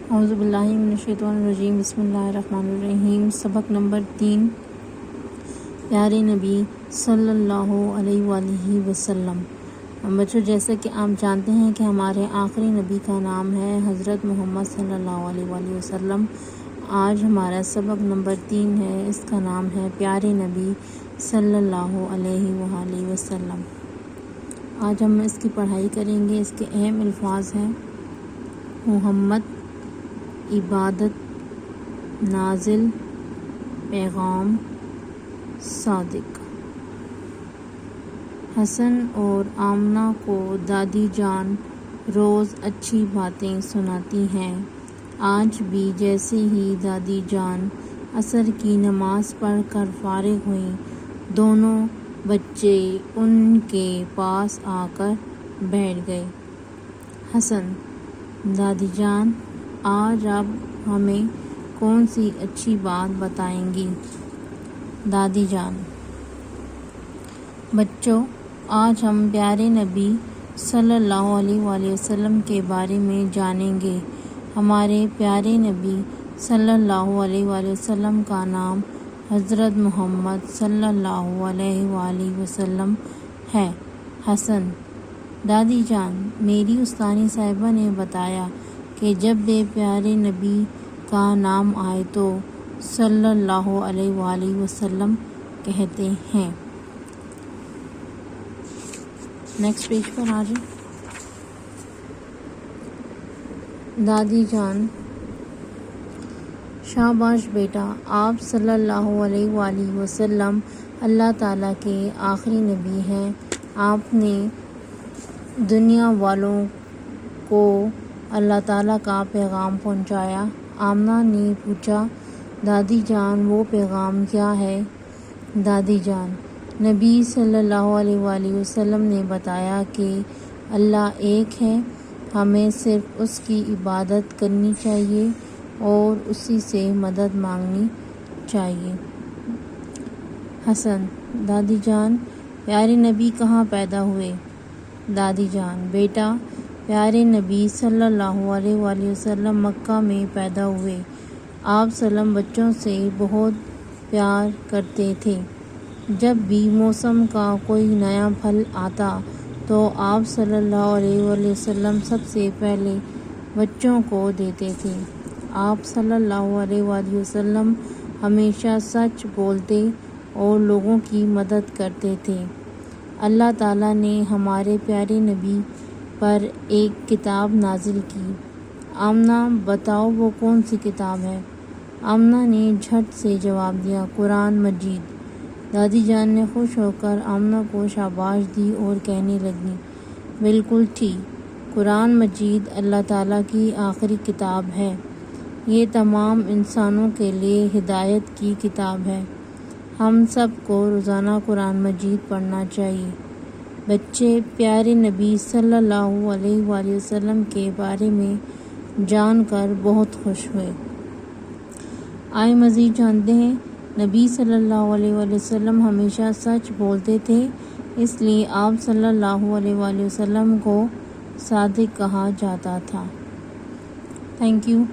اعوذ باللہ من الشیطان الرجیم، بسم اللہ الرحمن الرحیم۔ سبق نمبر 3، پیارے نبی صلی اللہ علیہ وآلہ وسلم۔ بچوں، جیسا کہ آپ جانتے ہیں کہ ہمارے آخری نبی کا نام ہے حضرت محمد صلی اللہ علیہ وآلہ وسلم۔ آج ہمارا سبق نمبر 3 ہے، اس کا نام ہے پیارے نبی صلی اللہ علیہ وآلہ وسلم۔ آج ہم اس کی پڑھائی کریں گے۔ اس کے اہم الفاظ ہیں: محمد، عبادت، نازل، پیغام، صادق۔ حسن اور آمنہ کو دادی جان روز اچھی باتیں سناتی ہیں۔ آج بھی جیسے ہی دادی جان عصر کی نماز پڑھ کر فارغ ہوئیں، دونوں بچے ان کے پاس آ کر بیٹھ گئے۔ حسن: دادی جان، آج آپ ہمیں کون سی اچھی بات بتائیں گی؟ دادی جان: بچوں، آج ہم پیارے نبی صلی اللہ علیہ وآلہ وسلم کے بارے میں جانیں گے۔ ہمارے پیارے نبی صلی اللہ علیہ وآلہ وسلم کا نام حضرت محمد صلی اللہ علیہ وآلہ وسلم ہے۔ حسن: دادی جان، میری استانی صاحبہ نے بتایا کہ جب بھی پیارے نبی کا نام آئے تو صلی اللہ علیہ وآلہ وسلم کہتے ہیں۔ نیکسٹ پیج پر آ جائیں۔ دادی جان: شاباش بیٹا، آپ صلی اللہ علیہ وآلہ وسلم اللہ تعالیٰ کے آخری نبی ہیں۔ آپ نے دنیا والوں کو اللہ تعالیٰ کا پیغام پہنچایا۔ آمنہ نے پوچھا: دادی جان، وہ پیغام کیا ہے؟ دادی جان: نبی صلی اللہ علیہ وآلہ وسلم نے بتایا کہ اللہ ایک ہے، ہمیں صرف اس کی عبادت کرنی چاہیے اور اسی سے مدد مانگنی چاہیے۔ حسن: دادی جان، پیارے نبی کہاں پیدا ہوئے؟ دادی جان: بیٹا، پیارے نبی صلی اللہ علیہ وآلہ وسلم مکہ میں پیدا ہوئے۔ آپ وسلم بچوں سے بہت پیار کرتے تھے۔ جب بھی موسم کا کوئی نیا پھل آتا تو آپ صلی اللہ علیہ وآلہ وسلم سب سے پہلے بچوں کو دیتے تھے۔ آپ صلی اللہ علیہ وآلہ وسلم ہمیشہ سچ بولتے اور لوگوں کی مدد کرتے تھے۔ اللہ تعالیٰ نے ہمارے پیارے نبی پر ایک کتاب نازل کی۔ آمنہ، بتاؤ وہ کون سی کتاب ہے؟ آمنہ نے جھٹ سے جواب دیا: قرآن مجید۔ دادی جان نے خوش ہو کر آمنہ کو شاباش دی اور کہنے لگی: بالکل ٹھیک، قرآن مجید اللہ تعالیٰ کی آخری کتاب ہے۔ یہ تمام انسانوں کے لیے ہدایت کی کتاب ہے۔ ہم سب کو روزانہ قرآن مجید پڑھنا چاہیے۔ بچے پیارے نبی صلی اللہ علیہ وآلہ وسلم کے بارے میں جان کر بہت خوش ہوئے۔ آئے مزید جانتے ہیں۔ نبی صلی اللہ علیہ وآلہ وسلم ہمیشہ سچ بولتے تھے، اس لیے آپ صلی اللہ علیہ وآلہ وسلم کو صادق کہا جاتا تھا۔ Thank you.